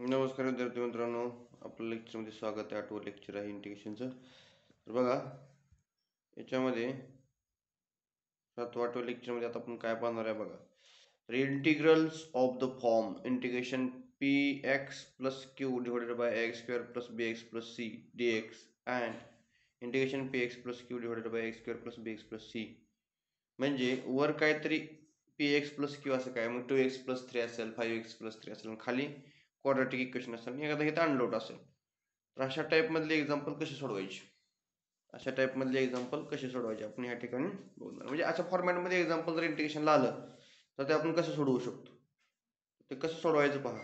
नमस्कार विद्यार्थी मित्रांनो, आपल्या लेक्चरमध्ये स्वागत आहे. 8वं लेक्चर आहे इंटिग्रेशनचं. तर बघा, याच्यामध्ये 7व्या लेक्चरमध्ये आता आपण काय पाहणार आहे बघा. Integrals of the form integration px plus q divided by x square plus bx plus c dx and integration px plus q divided by x square plus bx plus c. म्हणजे वर काहीतरी px plus q असं काय, मग 2x plus 3 असेल, 5x plus 3 असेल, खाली quadratic equation असेल आणि एखादा इथं अनलोट असेल. तर अशा टाईपमधले एक्झाम्पल कसे सोडवायचे आपण या ठिकाणी बघणार. म्हणजे अशा फॉर्मॅटमध्ये एक्झाम्पल जर इंटिग्रेशनला आलं तर ते आपण कसं सोडवू शकतो, ते कसं सोडवायचं पहा.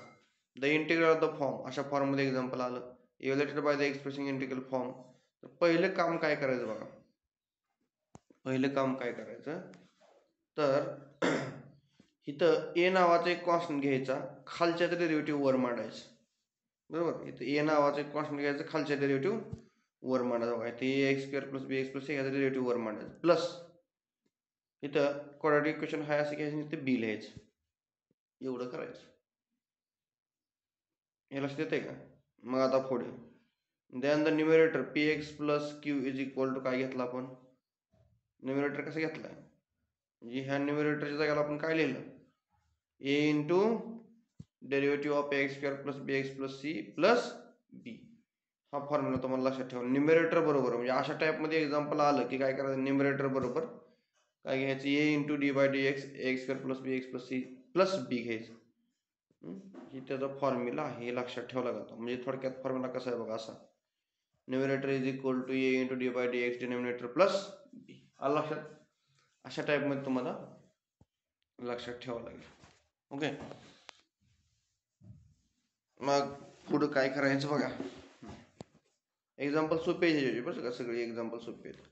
The integral of the form, अशा फॉर्ममध्ये एक्झाम्पल आलं, evaluated by the expressing integral form. तर पहिलं काम काय करायचं बघा. तर इथं ए नावाचा एक कॉन्स्टंट घ्यायचा, खालच्या डेरिव्हेटिव्ह वर मांडायचं. बरोबर, इथं ए नावाचा एक कॉन्स्टंट घ्यायचं, खालच्या डेरिव्हेटिव्ह वर मांडायचं. बघा, इथे ए x square plus b x plus ह्याचा डेरिव्हेटिव्ह वर मांडायचं, प्लस इथं क्वाड्रॅटिक इक्वेशन हाय असं घ्यायचं, इथे बी लिहायचं. एवढं करायचं. हे लक्षात येते का? मग आता पुढे then the numerator P X plus Q is equal to काय घेतला आपण, न्यूमरेटर कसं घेतलाय, म्हणजे ह्या न्यूमरेटरच्या जागेला आपण काय लिहिलं, a into derivative of x square plus b x plus c plus b. हा फॉर्म्युला तुम्हाला लक्षात ठेवा. न्यूमरेटर बरोबर, म्हणजे अशा टाईपमध्ये एक्झाम्पल आलं की काय करायचं, न्यूमरेटर बरोबर काय घ्यायचं, a into d by d x x square plus b x plus c plus b घ्यायचं. ही त्याचा फॉर्म्युला आहे, हे लक्षात ठेवला जातो. म्हणजे थोडक्यात फॉर्म्युला कसा आहे बघा असा, numerator is equal to a into d by d x denominator plus b. आलं लक्षात? अशा टाईपमध्ये तुम्हाला लक्षात ठेवावं लागेल. ओके, मग पुढं काय करायचं बघा. एक्झाम्पल सोपे आहे बरं का, सगळे एक्झाम्पल सोपे आहेत.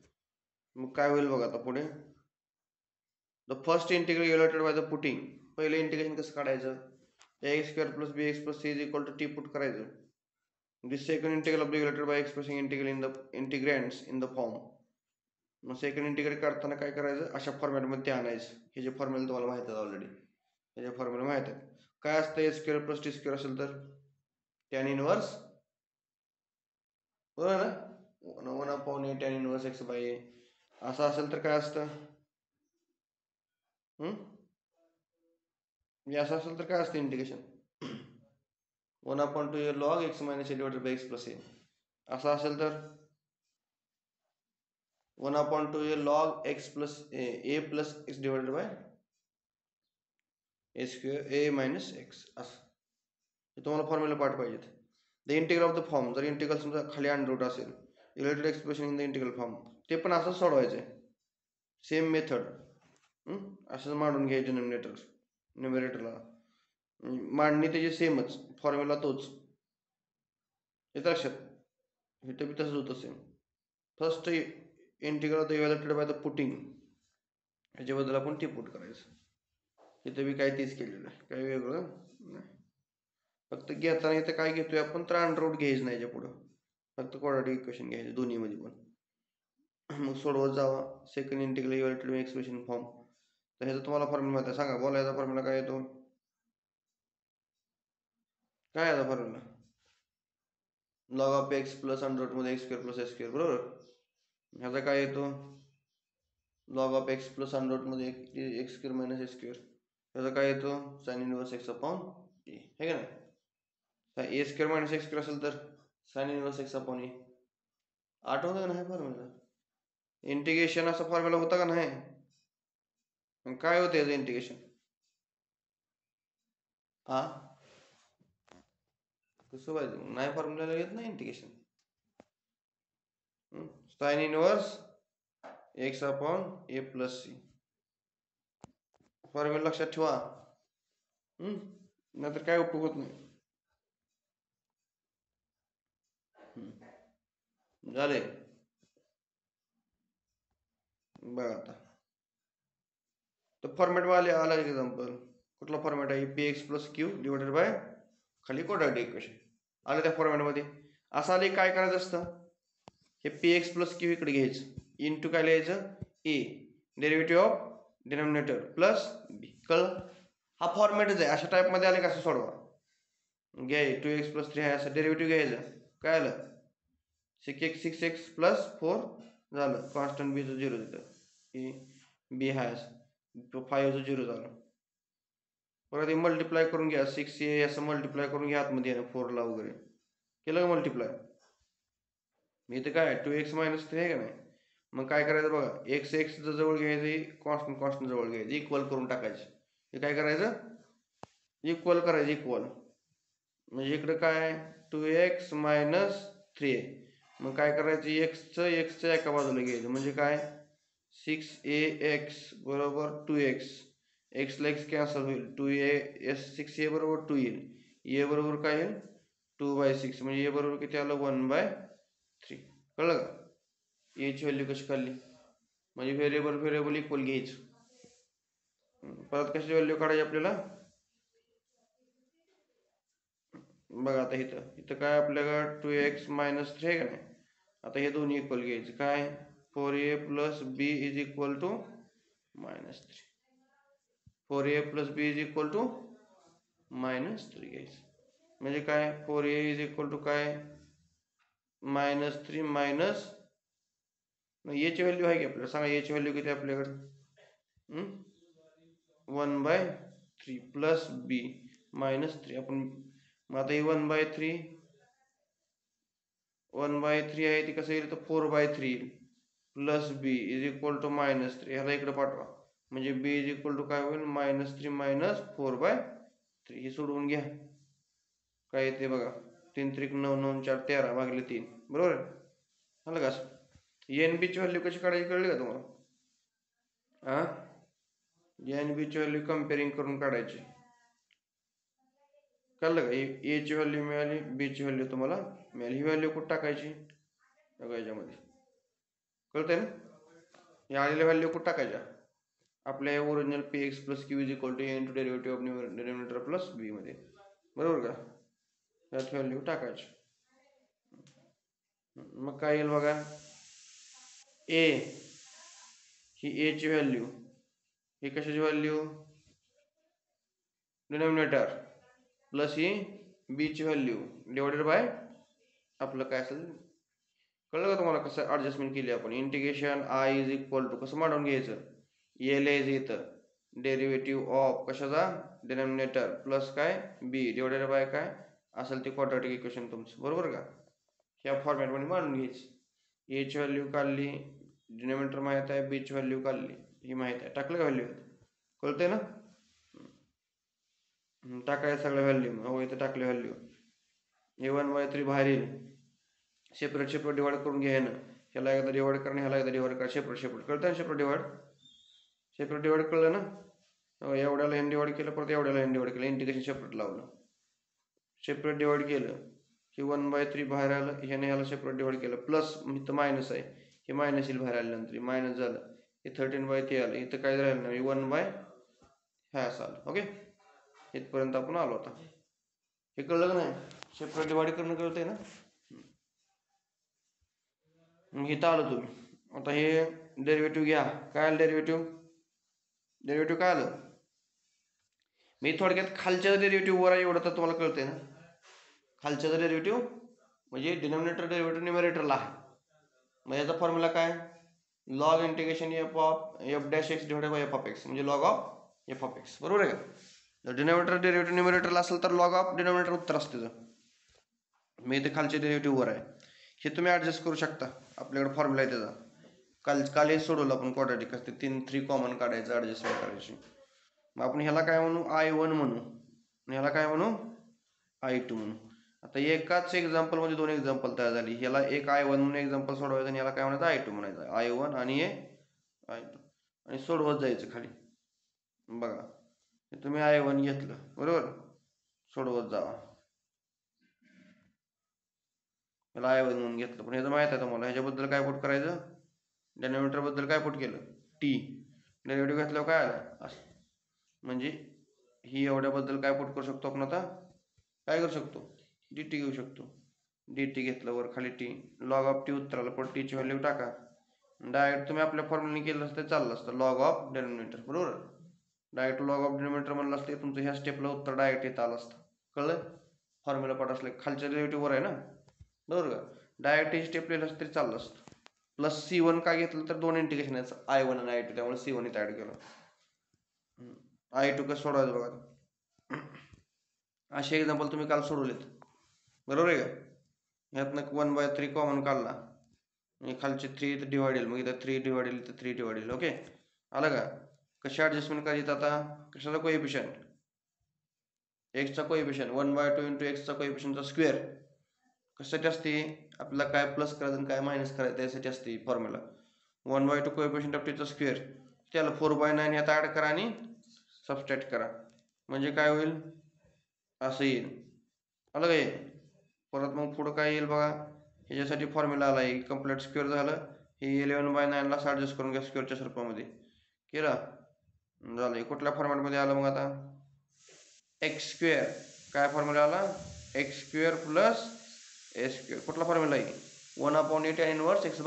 मग काय होईल बघा आता पुढे. The first integral evaluated by the putting. पहिलं इंटिग्रेशन कसं काढायचं, x square plus b x plus c is equal to t put करायचं. This second integral of the evaluated by expressing integral in the integrands in the form. मग second integrate काढताना काय करायचं, अशा फॉर्मॅटमध्ये ते आणायचं. हे जे फॉर्म्युला तुम्हाला माहित आहे ऑलरेडी, हे जे फॉर्म्युला माहित आहे. काय असतं, a square plus t square असेल तर टॅन इनवर्स, बरोबर ना, 1/a tan inverse x by a. असं असेल तर काय असतं, म्हणजे असं असेल तर काय असतं integration, 1/2 log x minus a divided by x plus a. असं असेल तर 1/2 log x plus a plus x divided by a square a minus x. असं तुम्हाला फॉर्म्युला पाठ पाहिजेत. The integral of the form, जर इंटिग्रल समजा खाली अंडर रूट असेल, related expression in the integral form, ते पण असंच सोडवायचं आहे. सेम मेथड, असंच मांडून घ्यायचं न्यूमरेटरला. मांडणी त्याची सेमच, फॉर्म्युला तोच. येतं लक्षात? इथं बी तसंच होतं same. First integral of the evaluated by the putting, ह्याच्याबद्दल आपण टी पुट करायचं. इथं बी काय तेच केलेलं आहे, काही वेगळं नाही. फक्त घेताना इथं काय घेतोय आपण, तर अंडर रूट घ्यायचं नाही याच्या पुढं, फक्त क्वाड्रॅटिक इक्वेशन घ्यायचं दोन्हीमध्ये पण. मग सोडवत जावा. Second integral evaluated by expression form. तर ह्याचा तुम्हाला फॉर्म्युला माहिती आहे, सांगा बोला, याचा फॉर्म्युला काय येतो, काय याचा formula, log of x plus under root मध्ये x square plus s square, बरोबर. ह्याचा काय येतो, log of x plus under root मध्ये x square minus a square. ह्याचा काय येतो, sine inverse x upon a, हे का नाही. A square minus x square असेल तर sine inverse x upon a. आठवतं का नाही फॉर्म्युला, इंटिग्रेशन असा फॉर्म्युला होता का नाही, काय होतं याचं इंटिग्रेशन, हा कसं व्हायचं, नाही फॉर्म्युला येत नाही integration. Sine inverse x upon a plus c, formula लक्षात ठेवा. नाहीतर काय उपयोग होत नाही. झाले बघा आता. तर फॉर्मॅट वाले आला एक्झाम्पल, कुठला फॉर्मॅट आहे, P X plus q divided bye खाली क्वाड्रॅटिक इक्वेशन आलं त्या फॉर्मॅटमध्ये. असं आले काय करायचं असतं, हे पी एक्स प्लस क्यू इकडे घ्यायचं, इंटू काय लिहायचं, ए डेरिव्हेटिव्ह ऑफ डिनॉमिनेटर प्लस बी. कळलं, हा फॉर्मॅटच आहे. अशा टाईपमध्ये आले कसं सोडवा, घ्याय 2x प्लस 3 आहे असं डेरिव्हेटिव्ह घ्यायचं. काय आलं 6x प्लस 4 झालं. कॉन्स्टंट बीचं 0 तिथं बी आहे असं 5चं 0 झालं. परत हे मल्टिप्लाय करून घ्या 6a असं मल्टिप्लाय करून घ्या आतमध्ये 4ला वगैरे केलं का मल्टिप्लाय. मी इथं काय 2x मायनस 3 आहे का नाही. मग काय करायचं बघा x जवळ घ्यायचं कॉन्स्टंट जवळ घ्यायचं इक्वल करून टाकायचं. हे काय करायचं इक्वल करायचं इक्वल. म्हणजे इकडं काय 2x मायनस 3 मग काय करायचं एक्सचं एका बाजूला घ्यायचं म्हणजे काय 6ax बरोबर 2x एक्सला एक्स कॅन्सल होईल 2a 6a बरोबर 2 येईल. ए बरोबर काय येईल 2/6 म्हणजे ए बरोबर किती आलं 1/3. कळलं का. एची व्हॅल्यू कशी काढली म्हणजे व्हेरिएबल इक्वल घ्यायचं. परत कशी व्हॅल्यू काढायची आपल्याला बघा. आता इथं काय आपल्याला 2x मायनस 3 आहे का नाही. आता हे दोन्ही इक्वल घ्यायचं काय 4a plus b is equal to -3. 4a plus b is equal to -3 घ्यायचं. म्हणजे काय 4a इज इक्वल टू काय -3 मायनस याची व्हॅल्यू आहे की आपल्याला सांगा याची व्हॅल्यू किती आपल्याकडे 1/3 प्लस b -3 आपण मग आता ही 1/3 आहे ती कसं येईल तर 4/3 येईल plus b is equal to -3 ह्याला इकडे पाठवा म्हणजे b इज इक्वल टू काय होईल -3 मायनस 4/3 हे सोडवून घ्या. काय येते बघा 3 त्रिक 9 9 4 13 भागिले 3 बरोबर झालं का. एन बीची व्हॅल्यू कशी काढायची कळली का तुम्हाला. एन बीची व्हॅल्यू कम्पेअरिंग करून काढायची कळलं का. ए ची व्हॅल्यू मिळाली बी ची व्हॅल्यू तुम्हाला मिळाली. ही व्हॅल्यू कुठं टाकायची बघा याच्यामध्ये कळतंय ना. या आलेल्या व्हॅल्यू कुठं टाकायच्या आपल्या original px plus Q is equal to a into derivative of denominator plus b मध्ये बरोबर का. त्यात व्हॅल्यू टाकायची. मग काय येईल बघा ए ही ए ची व्हॅल्यू ही कशाची व्हॅल्यू डिनॉमिनेटर प्लस ही बी ची व्हॅल्यू डिवायडेड बाय आपलं काय असेल. कळलं का तुम्हाला कसं ॲडजस्टमेंट केली आपण. Integration I is equal to कसं मांडून घ्यायचं एल एज इथं डेरिव्हेटिव्ह ऑफ कशाचा डिनॉमिनेटर प्लस काय बी डिवायडेड बाय काय असेल ते क्वाड्रॅटिक इक्वेशन तुमचं बरोबर का. ह्या फॉर्मॅटमध्ये मांडून घ्यायची. ए ची व्हॅल्यू काढली डिनॉमिनेटर माहीत आहे बी ची व्हॅल्यू काढली ही माहीत आहे टाकलं का व्हॅल्यू कळतंय ना. टाकायचं सगळ्या व्हॅल्यू हो इथं टाकले व्हॅल्यू हे 1/3 बाहेर येईल. सेपरेट डिवाइड करून घ्यायनं ह्याला एकदा डिवाइड करणं ह्याला एकदा डिवाइड करा सेपरेट कळतं ना. सेपरेट डिवाइड कळलं ना. एवढ्याला ह्याने डिवाइड केलं परत एवढ्याला ह्याने डिवाइड केलं इंटिग्रेशन सेपरेट लावलं. सेपरेट डिवाइड केलं हे 1/3 बाहेर आलं ह्याने ह्याला सेपरेट डिवाइड केलं प्लस इथं मायनस आहे हे मायनस येईल बाहेर आल्यानंतर मायनस झालं हे 13/3 आलं इथं काय राहिलं नाही 1/3 असं आलं. ओके इथपर्यंत आपण आलो. आता हे कळलं का नाही सेपरेट डिवाइड करणं कळतंय ना. मग इथं आलं तुम्ही. आता हे डेरिव्हेटिव्ह घ्या काय आलं डेरिव्हेटिव्ह काय आलं. मी थोडक्यात खालच्या डेरिव्हेटिव्ह वर आहे एवढं तर तुम्हाला कळतंय ना. खालच्या डेरिव्हेटिव्ह म्हणजे डिनॉमिनेटर डेरिव्हेटिव्ह न्यूमरेटरला आहे. मग याचा फॉर्म्युला काय log integration f of f dash x divided by f of x म्हणजे log of f of x बरोबर आहे का. जर डिनॉमिनेटर डेरिव्हेटिव्ह न्यूमरेटरला असेल तर लॉग ऑफ डिनॉमिनेटर उत्तर असते. त्याचं मी इथे खालच्या डेरिव्हेटिव्ह वर आहे हे तुम्ही ॲडजस्ट करू शकता. आपल्याकडे फॉर्म्युला आहे त्याचा काल हे सोडवलं आपण क्वाड्रॅटिक असते 3 कॉमन काढायचं ॲडजस्टमेंट करायची. मग आपण ह्याला काय म्हणू I1 म्हणू आणि ह्याला काय म्हणू I2 म्हणू. आता एकाच एक्झाम्पलमध्ये 2 एक्झाम्पल तयार झाली. ह्याला एक I1 म्हणून एक्झाम्पल सोडवायचं आणि ह्याला काय म्हणायचं I2 म्हणायचं. I1 आणि हे I2 आणि सोडवत जायचं खाली बघा. तुम्ही I1 घेतलं बरोबर सोडवत जावा मला I1 म्हणून घेतलं पण ह्याचं माहित आहे तुम्हाला ह्याच्याबद्दल काय पुट करायचं डिनॉमिनेटर बद्दल काय पुट केलं टी डेरिव्हेटिव्ह घेतल्यावर काय आलं असं म्हणजे ही एवढ्याबद्दल काय पुट करू शकतो आपण आता काय करू शकतो dt घेऊ शकतो. dt घेतलं वर खाली टी लॉग ऑफ टी उत्तराला पण टीची व्हॅल्यू टाका. डायरेक्ट तुम्ही आपल्या फॉर्म्युलाने केलं असतं चाललं असतं लॉग ऑफ डिनॉमिनेटर बरोबर. डायरेक्ट लॉग ऑफ डिनॉमिनेटर म्हणलं असतं तुमचं ह्या स्टेपला उत्तर डायरेक्ट येत आलं असतं. कळलं फॉर्म्युला पार्ट असले खालच्या डेरिव्हेटिव्हवर आहे ना, बरोबर का. डायरेक्ट ही स्टेप लिहिलं तरी चाललं असतं. प्लस C1 काय घेतलं तर दोन इंटिग्रेशन आहे I1 आणि I2, त्यामुळे C1 इथं ॲड केलं. I2 कसं सोडवायचं बघा. असे एक्झाम्पल तुम्ही काल सोडवलेत, बरोबर आहे का. ह्यातनं 1/3 कॉमन काढला, खालचे 3 इथं डिवाइडेल, मग इथं 3 डिवाइडेल, इथं 3 डिवाइडेल. ओके, आलं का. कशी ॲडजस्टमेंट करायची आता, कशाचा कोएफिशियंट, एक्सचा कोएफिशियंट 1/2 इंटू एक्सचा कोएफिशियंटचा स्क्वेअर. कशासाठी असते, आपल्याला काय प्लस करायचं आणि काय मायनस करायचं त्यासाठी असते फॉर्म्युला. 1/2 कोएफिशियंट ऑफ टीचा स्क्वेअर, त्याला 4/9 ह्यात ॲड करा आणि सबस्ट्रॅक्ट करा, म्हणजे काय होईल, असं येईल. आलं का. परत मग पुढं काय येईल बघा, ह्याच्यासाठी फॉर्म्युला आला आहे कम्प्लीट स्क्वेअर झालं, हे 11/9 ला ॲडजस्ट करून घ्या स्क्वेअरच्या स्वरूपामध्ये केलं झालं. कुठल्या फॉर्मॅटमध्ये आलं मग आता, एक्स स्क्वेअर, काय फॉर्म्युला आला, एक्स स्क्वेअर प्लस ए स्क्वेअर. कुठला फॉर्म्युला आहे, 1/a tan इनवर्स x/a.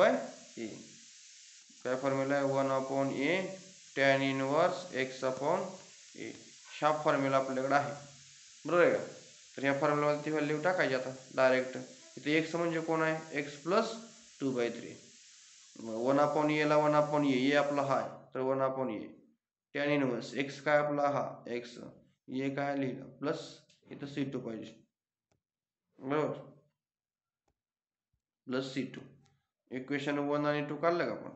काय फॉर्म्युला आहे, 1/a tan इनवर्स x/a. हा फॉर्म्युला आपल्याकडे आहे, बरोबर आहे का. तर ह्या फॉर्म्युलामध्ये ती व्हॅल्यू टाकायची आता डायरेक्ट. इथे एक्स म्हणजे कोण आहे, एक्स प्लस 2/3. 1/a ला 1/a आपला हा आहे, तर 1/a tan इनवर्स एक्स काय आपला हा एक्स, ये काय लिहिलं प्लस इथं C2 पाहिजे, बरोबर, प्लस C2. इक्वेशन 1 आणि 2 काढलं का आपण.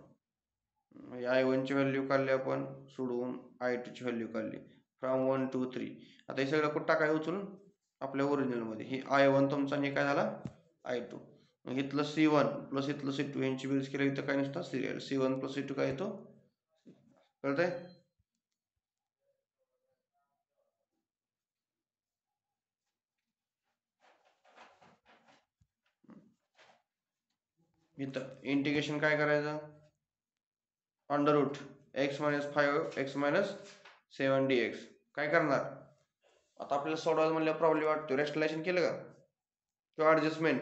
I1 ची व्हॅल्यू काढली आपण सोडवून, I2 ची व्हॅल्यू काढली फ्रॉम 1 to 3. आता हे सगळं कुठं टाकाय उचलून आपल्या ओरिजिनलमध्ये. ही I1 तुमचा आणि काय झाला I2. मग इथलं C1 प्लस इथलं C2 यांची बेरीज केली, इथं काय नसतं सिरियल. C1 प्लस C2 काय येतो, कळतंय. इथं इंटिग्रेशन काय करायचं, under route x-5 x-7 dx. काय करणार आता, आपल्याला सोडवायचं म्हणलं प्रॉब्लेम वाटतो, रेस्टलायझेशन केलं का किंवा ॲडजस्टमेंट.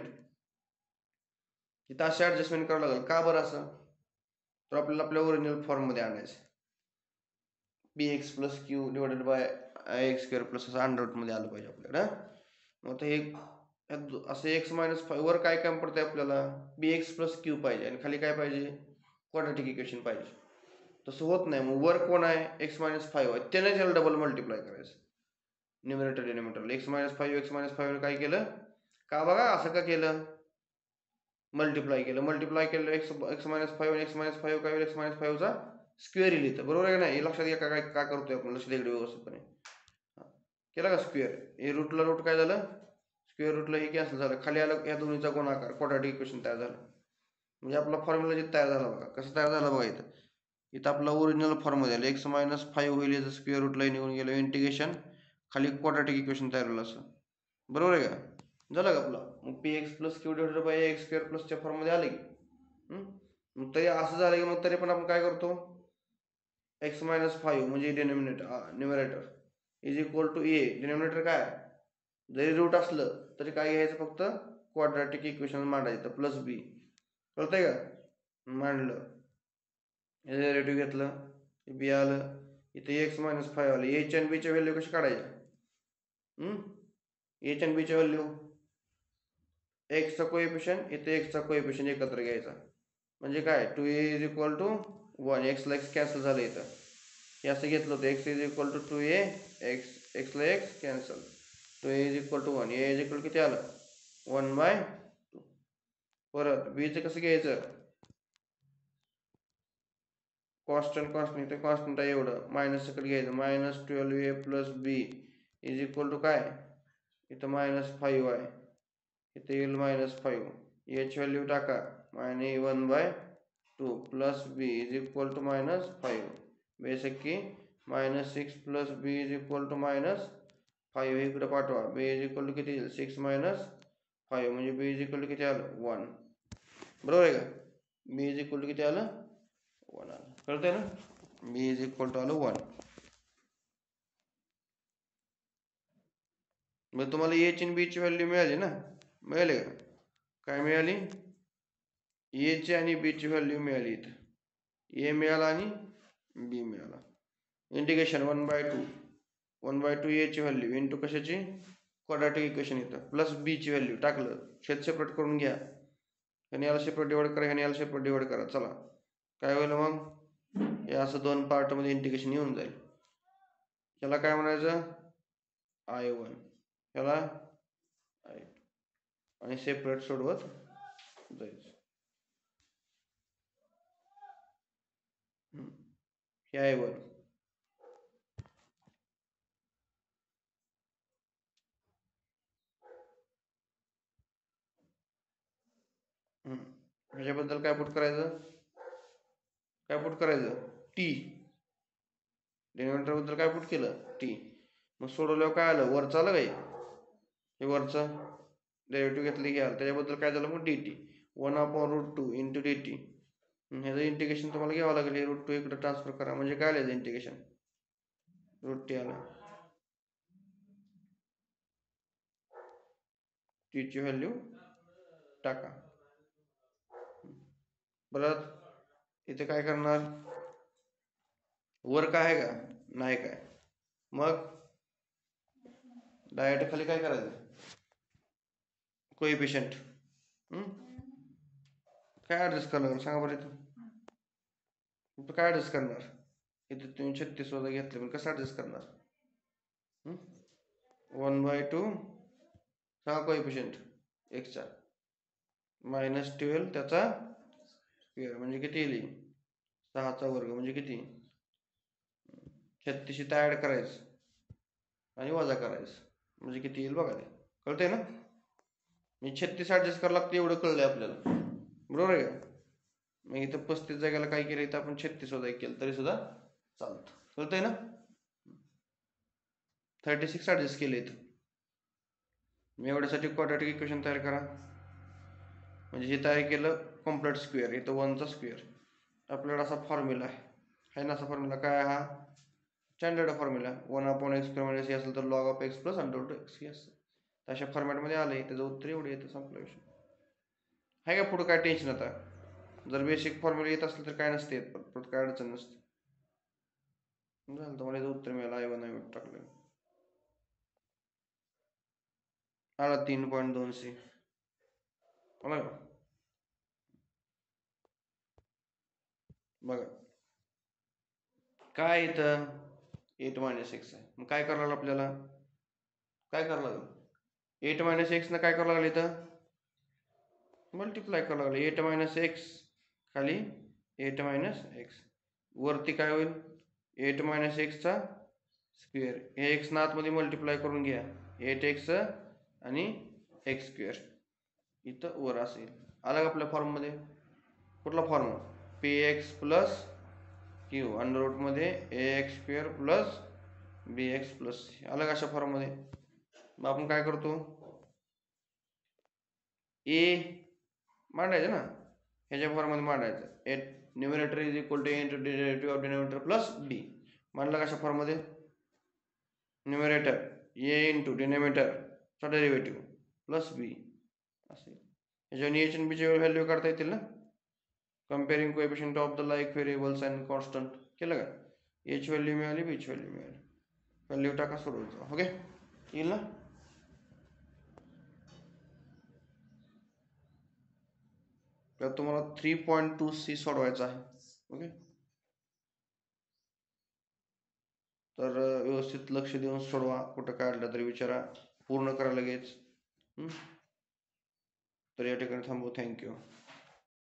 इथं असे ॲडजस्टमेंट करावं लागेल. का बरं असं, तर आपल्याला आपल्या ओरिजिनल फॉर्ममध्ये आणायचं. bx plus q divided by x square plus असं अंडर रूटमध्ये आलं पाहिजे आपल्याकडे. मग आता हे असं x-5 वर काय काम पडतंय आपल्याला, bx प्लस क्यू पाहिजे आणि खाली काय पाहिजे, क्वाड्रॅटिक इक्वेशन पाहिजे. तसं होत नाही. मग वर कोण आहे, x-5 आहे, त्याने त्याला डबल मल्टिप्लाय करायचं न्यूमरेटर डिनोमिनेटरला. x-5 काय केलं का बघा, असं का केलं, मल्टिप्लाय केलं x-5 आणि x-5 काय होईल, x-5 चा स्क्वेअर येईल इथं, बरोबर आहे का नाही. हे लक्षात घ्या काय काय करतोय आपण, लक्ष द्या व्यवस्थितपणे. केला का स्क्वेअर, हे रूटला रूट काय झालं, स्क्वेअर रूटला हे कॅन्सल झालं, खाली आलं या दोन्हीचा गुणाकार, क्वाड्रॅटिक इक्वेशन तयार झालं. म्हणजे आपला फॉर्म्युला जे तयार झाला बघा, कसं तयार झालं बघा. इथं आपला ओरिजिनल फॉर्म्युला झाला x-5 होईल, याचं स्क्वेअर रूटला निघून गेलं, इंटिग्रेशन खाली क्वाड्रॅटिक इक्वेशन तयार झालं असं, बरोबर आहे का. झालं का आपलं. मग px plus q divided by x square प्लसच्या फॉर्ममध्ये आले की. मग तरी असं झालं की मग तरी पण आपण काय करतो, x-5 म्हणजे numerator is equal to a, denominator काय जरी रूट असलं तरी काय घ्यायचं, फक्त क्वाड्रॅटिक इक्वेशन मांडायचं प्लस b. कळतंय का, मांडलं, डेरिव्हेटिव्ह घेतलं, b आलं, इथे x-5 आलं. a आणि b च्या व्हॅल्यू कशी काढायच्या, a आणि b च्या व्हॅल्यू, एक्सचा कोएफिशियंट इथे एक्सचा कोएफिशियंट एकत्र घ्यायचा, म्हणजे काय 2a इज इक्वल टू 1. एक्सला एक्स कॅन्सल झालं इथं, हे असं घेतलं होतं, x is equal to 2a, एक्सला x cancel, 2a is equal to 1, a is equal किती आलं 1/2. परत बीचं कसं घ्यायचं, कॉन्स्टंट इथे कॉन्स्टंट आहे एवढं, मायनस सकट घ्यायचं, -12a plus b is equal to काय, इथं -5 आहे, इथे येईल -5, याची व्हॅल्यू टाका, -1/2 plus b is equal to -5, basic की -6 plus b is equal to -5, इकडे पाठवा, b इज इक्वल टू किती येईल 6 - 5, म्हणजे b इज इक्वल टू किती आलं 1, बरोबर आहे का. b इज इक्वल टू किती आलं 1 आलं, कळतंय ना, b इज इक्वल टू आलं 1. मग तुम्हाला a ची आणि b ची व्हॅल्यू मिळाली ना, मिळाली का, काय मिळाली, a ची आणि b ची व्हॅल्यू मिळाली, इथं a मिळाला आणि b मिळाला. इंटिग्रेशन 1/2 a ची व्हॅल्यू इंटू कशाची, क्वाड्रॅटिक इक्वेशन येतं. प्लस बीची व्हॅल्यू टाकलं, छेद सेपरेट करून घ्या, ह्याने याला सेपरेट डिवाइड करा, ह्याने याला सेपरेट डिवाइड करा. चला काय होईल मग, हे असं 2 पार्टमध्ये इंटिग्रेशन येऊन जाईल. याला काय म्हणायचं, I1, याला I2, आणि सेपरेट सोडवत जायचं. हे I1, ह्याच्याबद्दल काय पुट करायचं, टी. डिनोमिनेटर बद्दल काय पुट केलं, टी. मग सोडवल्यावर काय आलं, वरचं आलं काय, हे वरचं डेरिव्हेटिव्ह घेतली घ्याल, त्याच्याबद्दल काय झालं मग dt, 1/√2 इंटू dt. ह्याचं इंटिग्रेशन तुम्हाला घ्यावं लागेल, हे √2 इकडे ट्रान्सफर करा, म्हणजे काय आलं इंटिग्रेशन, √t आलं. t ची व्हॅल्यू टाका. परत इथे काय करणार, वर काय आहे का, नाही काय, मग डायरेक्ट खाली काय करायचं, कोएफिशियंट काय ऍडजस्ट करणार सांगा बरं. इथं काय ऍडजस्ट करणार, इथे तुम्ही 36 वजा घेतले, पण कसं ऍडजस्ट करणार, 1/2 सांगा कोएफिशियंट एक्सचा, -12 त्याचा स्क्वेअर म्हणजे किती येईल, 6चा वर्ग म्हणजे किती, 36 इथं ऍड करायचं आणि वजा करायचं म्हणजे किती येईल बघा, ते कळतंय ना. मी 36 ऍडजस्ट करावं लागतं एवढं कळलंय आपल्याला, बरोबर आहे का. मग इथं 35 जागेला काय केलं, इथं आपण 36 वजा केलं तरी सुद्धा चालतं, कळतंय ना. 36 ऍडजस्ट केले इथं. मी एवढ्यासाठी क्वाड्रॅटिक इक्वेशन तयार करा, म्हणजे हे तयार केलं कॉम्प्लेट स्क्वेअर, इथं 1चा स्क्वेअर. आपल्याकडे असा फॉर्म्युला आहे ना, असा फॉर्म्युला काय, हा स्टँडर्ड फॉर्म्युला, 1/x² हे असेल तर log of x plus √x हे असतं. अशा फॉर्मॅटमध्ये आलंय, त्याचं उत्तर एवढं येतं, संपला विषय. आहे का पुढं काय टेन्शन, आता जर बेसिक फॉर्म्युला येत असलं तर काय नसते येत, परत काय अडचण नसते. झालं, तुम्हाला याचं उत्तर मिळालं, I1 I1 टाकलं, आला 3.2c आला का. बघा काय इथं 8 - x आहे, मग काय करावं लागलं आपल्याला, काय करावं लागलं, 8 - x न काय करावं लागलं, इथं मल्टिप्लाय करावं लागलं. 8 - x खाली 8 - x, वरती काय होईल, 8 - x चा स्क्वेअर, हे x ना आतमध्ये मल्टिप्लाय करून घ्या, 8x आणि x², इथं वर असेल. आला का आपल्या फॉर्ममध्ये, कुठला form, px plus q अंडररूटमध्ये ax² plus bx plus c, आलं का अशा फॉर्ममध्ये. मग आपण काय करतो, a मांडायचं ना, ह्याच्या फॉर्ममध्ये मांडायचं, numerator is equal to a into derivative of denominator plus b. मांडला कशा फॉर्ममध्ये, न्यूमरेटर a इंटू डिनोमिनेटरचा डेरिव्हेटिव्ह प्लस b असेल. ह्याच्यावर h आणि b ची व्हॅल्यू काढता येतील ना, comparing coefficient of the like variables and constant केलं का, a ची व्हॅल्यू मिळाली, b ची व्हॅल्यू मिळाली, व्हॅल्यू टाका सोडवायचं, ओके येईल ना. तर तुम्हाला 3.2c सोडवायचा आहे, ओके. तर व्यवस्थित लक्ष देऊन सोडवा, कुठं काय अडलं तरी विचारा, पूर्ण करा लगेच. तर या ठिकाणी थांबू, थँक्यू.